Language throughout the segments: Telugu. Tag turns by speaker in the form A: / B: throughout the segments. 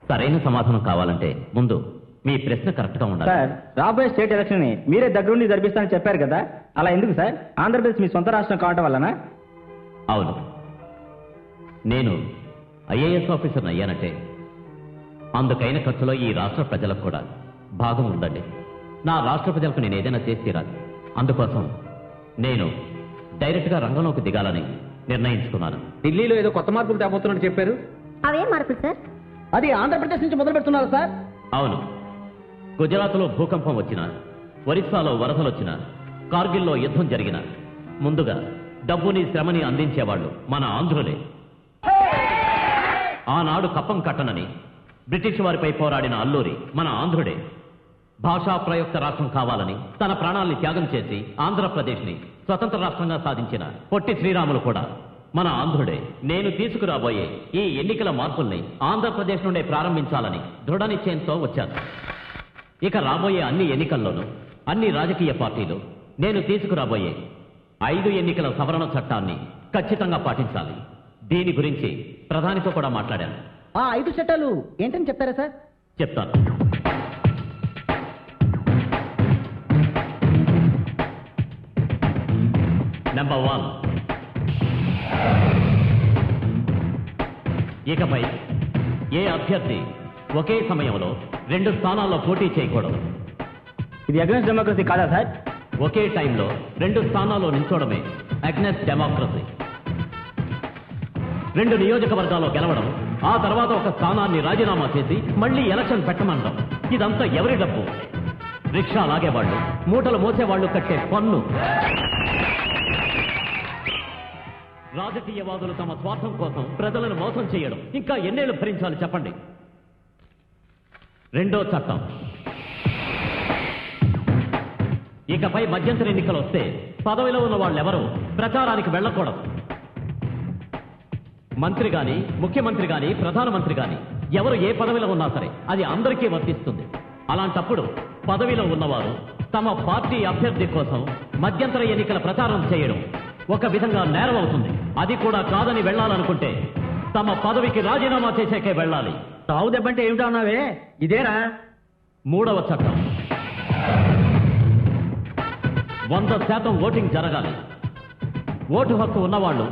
A: సరైన సమాధానం కావాలంటే ముందు మీ ప్రశ్న కరెక్ట్గా ఉండాలి.
B: సార్, రాబోయే స్టేట్ ఎలక్షన్ ని మీరే దగ్గరుండి జరిపిస్తానని చెప్పారు కదా, అలా ఎందుకు సార్? ఆంధ్రప్రదేశ్ మీ సొంత రాష్ట్రం కావటం వల్లనా?
A: అవును, నేను ఐఏఎస్ ఆఫీసర్ని అయ్యానంటే అందుకైన ఖర్చులో ఈ రాష్ట్ర ప్రజలకు కూడా భాగం ఉందండి. నా రాష్ట్ర ప్రజలకు నేను ఏదైనా చేసి తీరాలి. అందుకోసం నేను డైరెక్ట్గా రంగంలోకి దిగాలని నిర్ణయించుకున్నాను.
B: ఢిల్లీలో ఏదో కొత్త మార్పులు తేబోతున్నట్టు చెప్పారు.
C: అవేం మార్పులు సార్?
B: అది ఆంధ్రప్రదేశ్ నుంచి మొదలు పెడుతున్నారు సార్?
A: అవును, గుజరాత్లో భూకంపం వచ్చినా, ఒరిస్సాలో వరదలు వచ్చినా, కార్గిల్లో యుద్ధం జరిగినా ముందుగా డబ్బుని శ్రమని అందించేవాళ్ళు మన ఆంధ్రులే. ఆనాడు కప్పం కట్టనని బ్రిటిష్ వారిపై పోరాడిన అల్లూరి మన ఆంధ్రుడే. భాషా ప్రయుక్త రాష్ట్రం కావాలని తన ప్రాణాల్ని త్యాగం చేసి ఆంధ్రప్రదేశ్ని స్వతంత్ర రాష్ట్రంగా సాధించిన పొట్టి శ్రీరాములు కూడా మన ఆంధ్రుడే. నేను తీసుకురాబోయే ఈ ఎన్నికల మార్పుల్ని ఆంధ్రప్రదేశ్ నుండే ప్రారంభించాలని దృఢ నిశ్చయంతో వచ్చాను. ఇక రాబోయే అన్ని ఎన్నికల్లోనూ అన్ని రాజకీయ పార్టీలు నేను తీసుకురాబోయే 5 ఎన్నికల సవరణ చట్టాన్ని ఖచ్చితంగా పాటించాలి. దీని గురించి ప్రధానితో కూడా మాట్లాడాను.
B: ఆ 5 చట్టాలు ఏంటని చెప్తారా సార్?
A: చెప్తాను. నెంబర్ 1, ఇకపై ఏ అభ్యర్థి ఒకే సమయంలో 2 స్థానాల్లో పోటీ చేయకూడదు.
B: ఇది అగైన్స్ డెమోక్రసీ కాదా సార్?
A: ఒకే టైంలో 2 స్థానాల్లో నిల్చోవడమే అగైన్స్ డెమోక్రసీ. 2 నియోజకవర్గాల్లో గెలవడం, ఆ తర్వాత ఒక స్థానాన్ని రాజీనామా చేసి మళ్లీ ఎలక్షన్ పెట్టమంటాం. ఇదంతా ఎవరి డబ్బు? రిక్షా లాగేవాళ్ళు, మూటలు మోసేవాళ్లు కట్టే పన్ను. రాజకీయవాదులు తమ స్వార్థం కోసం ప్రజలను మోసం చేయడం ఇంకా ఎన్నేళ్లు భరించాలి చెప్పండి. 2వ చట్టం, ఇకపై మధ్యంతర ఎన్నికలు వస్తే పదవిలో ఉన్న వాళ్ళెవరూ ప్రచారానికి వెళ్ళకూడదు. మంత్రి గాని, ముఖ్యమంత్రి గాని, ప్రధానమంత్రి గాని ఎవరు ఏ పదవిలో ఉన్నా సరే అది అందరికీ వర్తిస్తుంది. అలాంటప్పుడు పదవిలో ఉన్నవారు తమ పార్టీ అభ్యర్థి కోసం మధ్యంతర ఎన్నికల ప్రచారం చేయడం ఒక విధంగా నేరం అవుతుంది. అది కూడా కాదని వెళ్ళాలనుకుంటే తమ పదవికి రాజీనామా చేసేకే వెళ్ళాలి.
B: తావు దెబ్బంటే ఏమిటా అన్నావే? ఇదేనా?
A: 3వ చట్టం, 100% ఓటింగ్ జరగాలి. ఓటు హక్కు ఉన్నవాళ్లు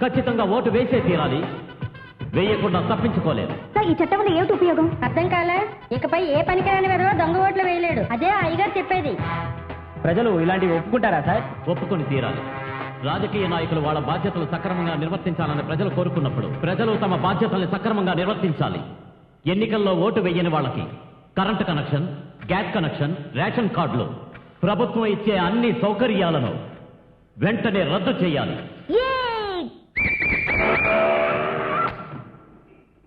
A: ఖచ్చితంగా ఓటు వేసే తీరాలి. వేయకుండా తప్పించుకోలేదు.
C: సార్, ఈ చట్టం వల్ల ఏమిటి ఉపయోగం? అర్థం కాలే. ఇకపై ఏ పనికిరాని వెధవ దొంగ ఓట్లు వేయలేడు. అదే అయ్యగారు చెప్పేది.
B: ప్రజలు ఇలాంటివి ఒప్పుకుంటారా సార్?
A: ఒప్పుకొని తీరాలి. రాజకీయ నాయకులు వాళ్ళ బాధ్యతలు సక్రమంగా నిర్వర్తించాలని ప్రజలు కోరుకున్నప్పుడు ప్రజలు తమ బాధ్యతల్ని సక్రమంగా నిర్వర్తించాలి. ఎన్నికల్లో ఓటు వేయని వాళ్ళకి current connection, gas connection, ration కార్డులు, ప్రభుత్వం ఇచ్చే అన్ని సౌకర్యాలను వెంటనే రద్దు చేయాలి.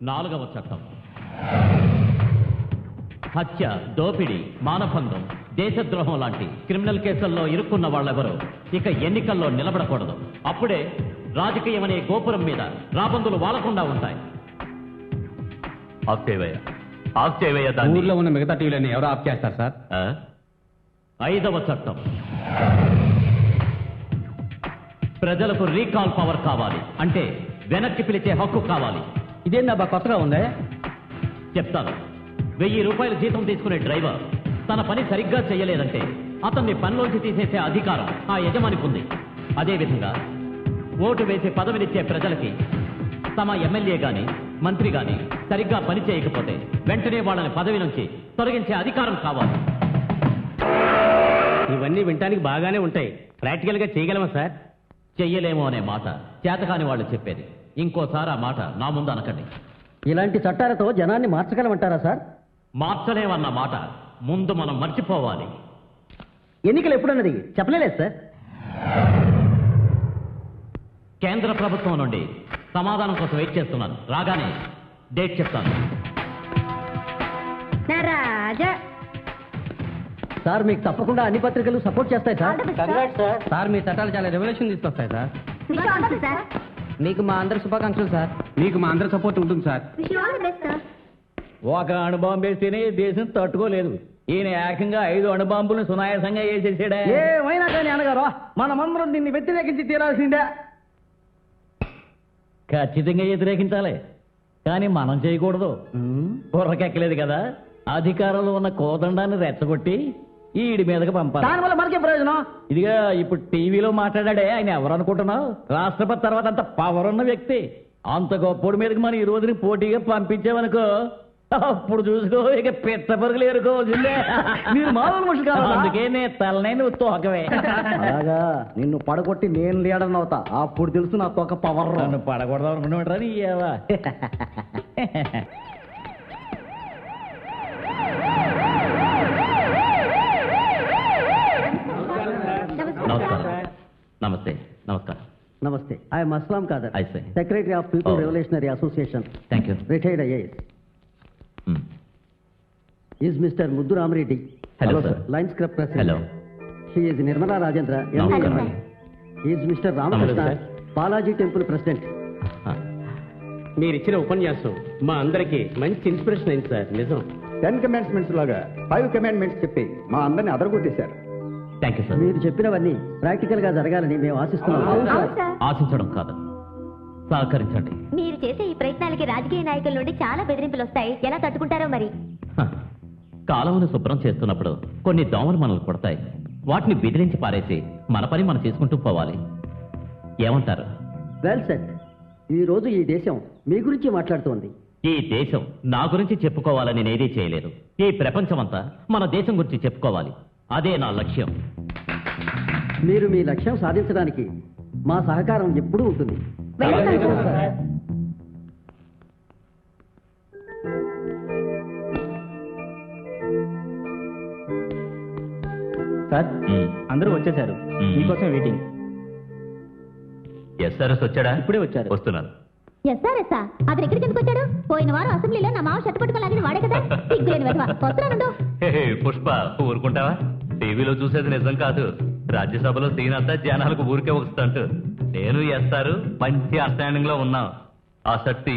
A: 4వ చట్టం, హత్య, దోపిడీ, మానభంగం, దేశద్రోహం లాంటి క్రిమినల్ కేసుల్లో ఇరుక్కున్న వాళ్ళెవరూ ఇక ఎన్నికల్లో నిలబడకూడదు. అప్పుడే రాజకీయం అనే గోపురం మీద రాబందులు వాలకుండా ఉంటాయి.
B: ఊర్లో ఉన్న మిగతా టీవీలని ఎవరు ఆఫ్ చేస్తారు సార్?
A: 5వ చట్టం, ప్రజలకు రీకాల్ పవర్ కావాలి. అంటే వెనక్కి పిలిచే హక్కు కావాలి.
B: ఇదేందబ్బా కొత్తగా ఉందే?
A: చెప్తాను. 1000 రూపాయలు జీతం తీసుకునే డ్రైవర్ తన పని సరిగ్గా చేయలేదంటే అతన్ని పనిలోంచి తీసేసే అధికారం ఆ యజమానికి ఉంది. అదేవిధంగా ఓటు వేసి పదవినిచ్చే ప్రజలకి తమ ఎమ్మెల్యే గాని, మంత్రి గాని సరిగ్గా పని చేయకపోతే వెంటనే వాళ్ళని పదవి నుంచి తొలగించే అధికారం కావాలి.
B: ఇవన్నీ వినటానికి బాగానే ఉంటాయి. ప్రాక్టికల్ గా చేయగలమా సార్?
A: చెయ్యలేమో అనే మాట చేతకాని వాళ్ళు చెప్పేది. ఇంకోసారి ఆ మాట నా ముందు అనకండి.
B: ఇలాంటి చట్టాలతో జనాన్ని మార్చగలమంటారా సార్?
A: మార్చలేమన్న మాట ముందు మనం మర్చిపోవాలి.
B: ఎన్నికలు ఎప్పుడన్నది చెప్పలేదు సార్.
A: కేంద్ర ప్రభుత్వం నుండి సమాధానం కోసం వెయిట్ చేస్తున్నాను. రాగానే డేట్ చెప్తాను.
B: సార్, మీకు తప్పకుండా అన్ని పత్రికలు సపోర్ట్ చేస్తాయి సార్.
C: Congrats, sir.
B: సార్, మీ చట్టాలు చాలా రెవల్యూషన్ తీసుకొస్తాయి సార్.
C: సార్,
B: మీకు మా అందరి శుభాకాంక్షలు సార్. మీకు మా అందరి సపోర్ట్ ఉంటుంది సార్.
D: ఒక అణుబాంబు వేస్తేనే దేశం తట్టుకోలేదు. ఈయన ఏకంగా 5 అణుబాంబులను సునాయాసంగా వేసేసాడా?
B: ఏమైనా కానీ అనగారు, మనమందరం దీన్ని వ్యతిరేకించి తీరాల్సిందే.
D: ఖచ్చితంగా వ్యతిరేకించాలి. కానీ మనం చేయకూడదు. బుర్రకెక్కలేదు కదా, అధికారంలో ఉన్న కోదండాన్ని రెచ్చగొట్టి ఈడి మీదకి పంపాలి.
B: దానివల్ల మనకే ప్రయోజనం.
D: ఇదిగా ఇప్పుడు టీవీలో మాట్లాడాడే ఆయన ఎవరు అనుకుంటున్నావు? రాష్ట్రపతి తర్వాత అంత పవర్ ఉన్న వ్యక్తి. అంత గొప్పడి మీదకి మనం ఈ రోజుని పోటీగా పంపించామనుకో, అప్పుడు చూసుకో ఇక పిట్ట పరుగులు ఎరుకోవచ్చులే.
B: మీరు మామూలు మనుషులు కాదు.
D: అందుకే నే తలనే నువ్వు తోకవే.
B: అలాగా నిన్ను పడగొట్టి నేను లీడర్ అవుతా, అప్పుడు తెలుసు నా తోక పవర్.
D: నన్ను పడకూడదు అనుకున్నాడు నీ ఏవా.
A: నమస్కారం. నమస్తే. నమస్కారం.
B: నమస్తే, I'm Aslam Khader,
A: I say.
B: Secretary of people
A: Oh.
B: Revolutionary association,
A: thank you.
B: Retired IAS. Is mister Muddu Ramareddy.
A: Hello, sir.
B: Lions club
A: hello.
B: President. She is Nirmala Rajendra.
A: నమస్కారం.
B: Is mister Ramakrishna,
A: Hello,
B: Balaji temple president.
E: మీరిచ్చిన ఉపన్యాసం మా అందరికి మంచి ఇన్స్పిరేషన్ అయింది సార్. నిజం.
F: 10 కమాండ్మెంట్స్ లాగా 5 కమాండ్మెంట్స్ చెప్పి మా అందరిని అదరగొట్టేశారు.
A: Thank you sir.
B: మీరు చెప్పినవన్నీ ప్రాక్టికల్ గా జరగాలని మేము ఆశిస్తున్నాం.
C: అవును సార్.
A: ఆశించడం కాదు, సహకరించండి.
C: మీరు చేసే ఈ ప్రయత్నాలకి రాజకీయ నాయకుల నుండి చాలా బెదిరింపులు వస్తాయి. ఎలా తట్టుకుంటారో మరి.
A: హ, కాలువను శుభ్రం చేస్తున్నప్పుడు కొన్ని దోమలు మనల్ని కొడతాయి. వాటిని బెదిరించి పారేసి మన పని మనం చేసుకుంటూ పోవాలి. ఏమంటారు?
B: Well set. ఈ రోజు ఈ దేశం మీ గురించి మాట్లాడుతోంది.
A: ఈ దేశం నా గురించి చెప్పుకోవాలని నేనేదీ చేయలేదు. ఈ ప్రపంచమంతా మన దేశం గురించి చెప్పుకోవాలి. అదే నా లక్ష్యం.
B: మీరు మీ లక్ష్యం సాధించడానికి మా సహకారం ఎప్పుడూ ఉంటుంది.
C: వెళ్తాం సార్.
B: సార్,
A: మ్.
B: అందరూ వచ్చేసారు.
A: మ్.
B: మీకోసం వెయిటింగ్.
A: ఎస్ఆర్ఎస్ వచ్చాడా?
B: ఇప్పుడే వచ్చారు.
A: వస్తున్నారు.
C: ఎస్ఆర్ఎస్ఆ అతను ఎక్కడికి ఎందుకు వచ్చాడు? పోయిన వారం అసెంబ్లీలో నా మావ షర్ట్ పట్టుకోలేదని వాడే కదా. సిగ్గులేని వెధవ. వస్తున్నానుండు.
A: హే, పుష్ప ఊరుకుంటావా? టీవీలో చూసేది నిజం కాదు. రాజ్యసభలో సీన్ అంతా జనాలకు ఊరికే వస్తుంట. నేను ఎస్తారు మంచి అండర్స్టాండింగ్ లో ఉన్నాం. ఆ శక్తి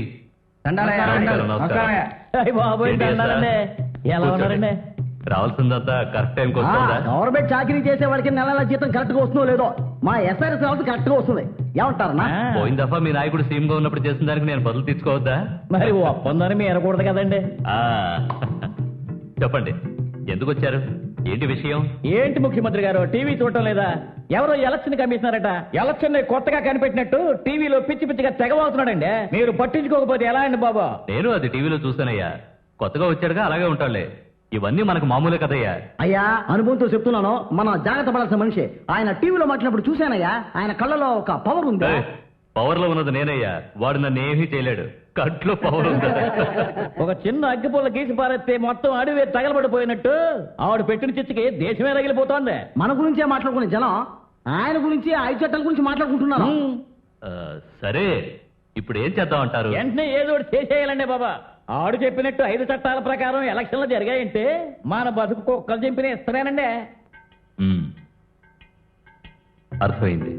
D: అయ్ బాబోయ్, దండాలండి. ఎలా ఉన్నారండి?
A: రావాల్సిందంతా కరెక్ట్ టైంకి వస్తుందా?
B: గవర్నమెంట్ చాకరీ చేసే వాడికి నెల జీతం కరెక్ట్ గా వస్తుందో లేదో, మా ఎస్ఆర్ఎస్ రావచ్చు కరెక్ట్ గా వస్తుంది. ఏమంటారన్నా?
D: ఆ.
A: పోయిన దఫా మీ నాయకుడు సీఎం గా ఉన్నప్పుడు చేసిన దానికి నేను బదులు తీసుకోవద్దా?
D: మరి ఒప్పందాన్ని మీరకూడదు కదండి.
A: ఆ, చెప్పండి, ఎందుకు వచ్చారు? ఏంటి విషయం?
D: ఏంటి ముఖ్యమంత్రి గారు టీవీ చూడటం లేదా? ఎవరో ఎలక్షన్ కమిషనరట. ఎలక్షన్ కొత్తగా కనిపెట్టినట్టు టీవీలో పిచ్చి పిచ్చిగా తెగవవుతున్నాడండి. మీరు పట్టించుకోకపోతే ఎలా అండి బాబా?
A: నేను అది టీవీలో చూసానయ్యా. కొత్తగా వచ్చాడుగా, అలాగే ఉంటాడులే. ఇవన్నీ మనకు మామూలే కదయ్యా.
B: అయ్యా, అనుభవంతో చెప్తున్నాను, మన జాగ్రత్త పడాల్సిన మనిషి. ఆయన టీవీలో మాట్లాడినప్పుడు చూశానయ్యా, ఆయన కళ్ళలో ఒక పవర్ ఉంది.
A: పవర్ లో ఉన్నది నేనయ్యా. వాడు నన్ను ఏమీ చేయలేడు. కట్లో పవర్ ఉంది.
D: ఒక చిన్న అగ్గిపుల్ల గీసి పారేస్తే మొత్తం అడవి తగలబడిపోయినట్టు ఆవిడ పెట్టిన చిచ్చుకి దేశమే రగిలిపోతోంది.
B: మన గురించే మాట్లాడుకునే జనం ఆయన గురించి 5 చట్టాల గురించి మాట్లాడుకుంటున్నారు.
A: ఆ, సరే, ఇప్పుడు ఏం చేద్దామంటారు?
D: వెంటనే ఏదో ఒకటి చేసేయాలండి బాబా. ఆడు చెప్పినట్టు 5 చట్టాల ప్రకారం ఎలక్షన్లు జరిగాయంటే మన బతుకు కుక్కలు చంపిన ఇస్తారేనండి.
A: అర్థమైంది.